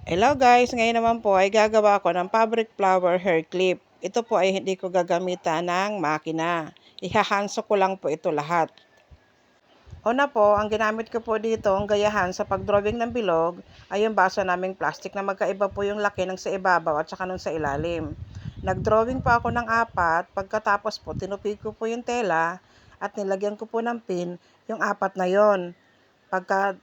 Hello guys, ngayon naman po ay gagawa ko ng fabric flower hair clip. Ito po ay hindi ko gagamitan ng makina. Ihahanso ko lang po ito lahat. Una po, ang ginamit ko po dito, ang gayahan sa pagdrawing ng bilog, ay yung baso naming plastic na magkaiba po yung laki ng sa ibabaw at saka nung sa ilalim. Nagdrawing po ako ng 4, pagkatapos po tinupi ko po yung tela at nilagyan ko po ng pin yung 4 na yon. Pagka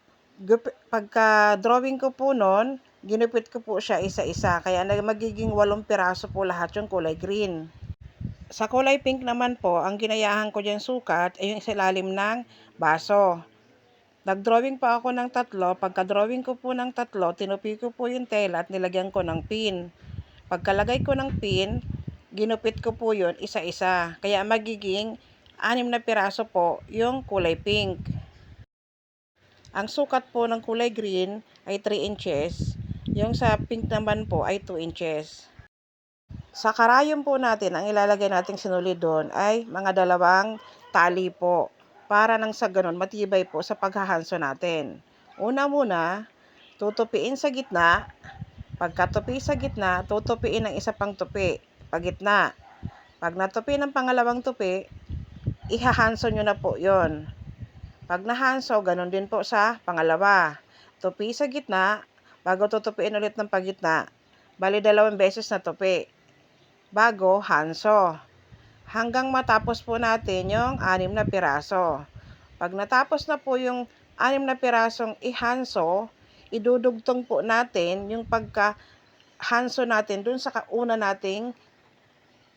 drawing ko po noon, ginupit ko po siya isa-isa. Kaya magiging 8 piraso po lahat yung kulay green. Sa kulay pink naman po, ang ginayahan ko dyan sukat ay yung isilalim ng baso. Nag-drawing pa ako ng 3. Pagka-drawing ko po ng 3, tinupi ko po yung tela at nilagyan ko ng pin. Pagkalagay ko ng pin, ginupit ko po yun isa-isa. Kaya magiging 6 na piraso po yung kulay pink. Ang sukat po ng kulay green ay 3 inches. Yung sa pink naman po ay 2 inches. Sa karayom po natin, ang ilalagay nating sinuli doon ay mga 2 tali po. Para nang sa ganun, matibay po sa paghahanso natin. Una muna, tutupiin sa gitna. Pagkatupi sa gitna, tutupiin ng isa pang tupi. Pagitna. Pag natupi ng pangalawang tupi, ihahanso nyo na po yon. Pag nahanso, ganun din po sa pangalawa. Tupi sa gitna, bago tutupiin ulit ng pagitna. Bali 2 beses na tupi. Bago hanso. Hanggang matapos po natin yung 6 na piraso. Pag natapos na po yung 6 na pirasong ihanso, idudugtong po natin yung pagka-hanso natin dun sa kauna nating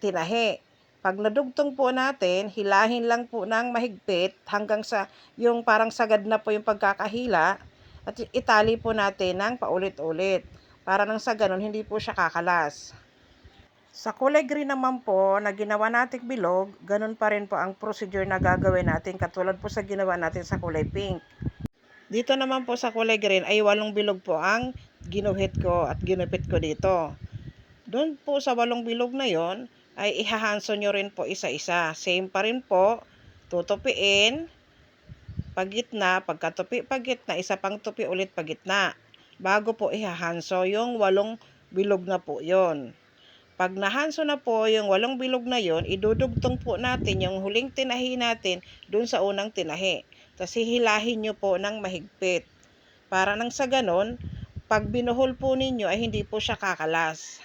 tinahi. Pag nadugtong po natin, hilahin lang po ng mahigpit hanggang sa yung parang sagad na po yung pagkakahila at itali po natin ng paulit-ulit para nang sa ganun hindi po siya kakalas. Sa kulay green naman po na ginawa nating bilog, ganun pa rin po ang procedure na gagawin natin katulad po sa ginawa natin sa kulay pink. Dito naman po sa kulay green ay 8 bilog po ang ginuhit ko at ginupit ko dito. Doon po sa 8 bilog na yon ay ihahanso nyo rin po isa-isa. Same pa rin po, tutupiin, pagitna, pagkatupi pagitna, isa pang tupi ulit pagitna. Bago po ihahanso yung 8 bilog na po yon. Pag nahanso na po yung 8 bilog na yon, idudugtong po natin yung huling tinahi natin dun sa unang tinahi. Tapos hihilahin nyo po ng mahigpit. Para nang sa ganon, pag binuhol po ninyo ay hindi po siya kakalas.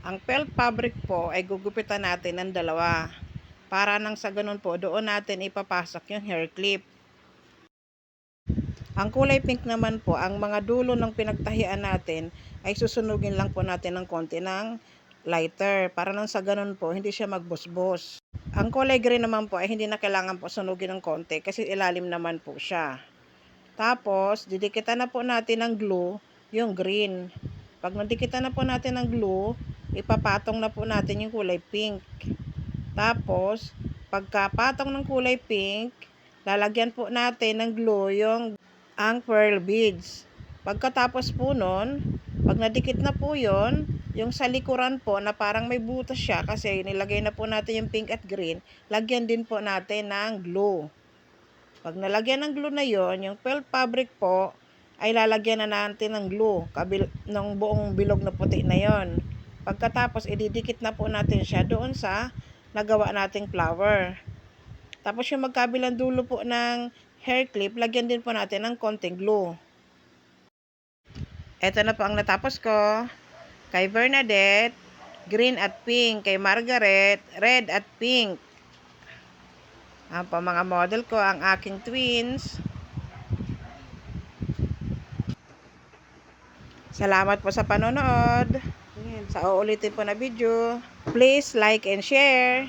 Ang felt fabric po ay gugupitan natin ng 2. Para nang sa ganun po, doon natin ipapasok yung hair clip. Ang kulay pink naman po, ang mga dulo ng pinagtahian natin ay susunugin lang po natin ng konti ng lighter. Para nang sa ganun po, hindi siya magbusbos. Ang kulay green naman po ay hindi na kailangan po sunugin ng konti kasi ilalim naman po siya. Tapos, didikitan na po natin ng glue yung green. Pag nadikitan na po natin ng glue, ipapatong na po natin yung kulay pink. Tapos, pagkapatong ng kulay pink, lalagyan po natin ng glue ang pearl beads. Pagkatapos po nun, pag nadikit na po yon, yung sa likuran po na parang may butas siya kasi nilagay na po natin yung pink at green, lagyan din po natin ng glue. Pag nalagyan ng glue na yon, yung felt fabric po, ay lalagyan na natin ng glue ng buong bilog na puti na yon. Pagkatapos, ididikit na po natin siya doon sa nagawa nating flower. Tapos yung magkabilang dulo po ng hair clip, lagyan din po natin ng konting glue. Ito na po ang natapos ko. Kay Bernadette, green at pink. Kay Margaret, red at pink. Ang po mga model ko, ang aking twins. Salamat po sa panonood. Sa uulitin po na video. Please like and share.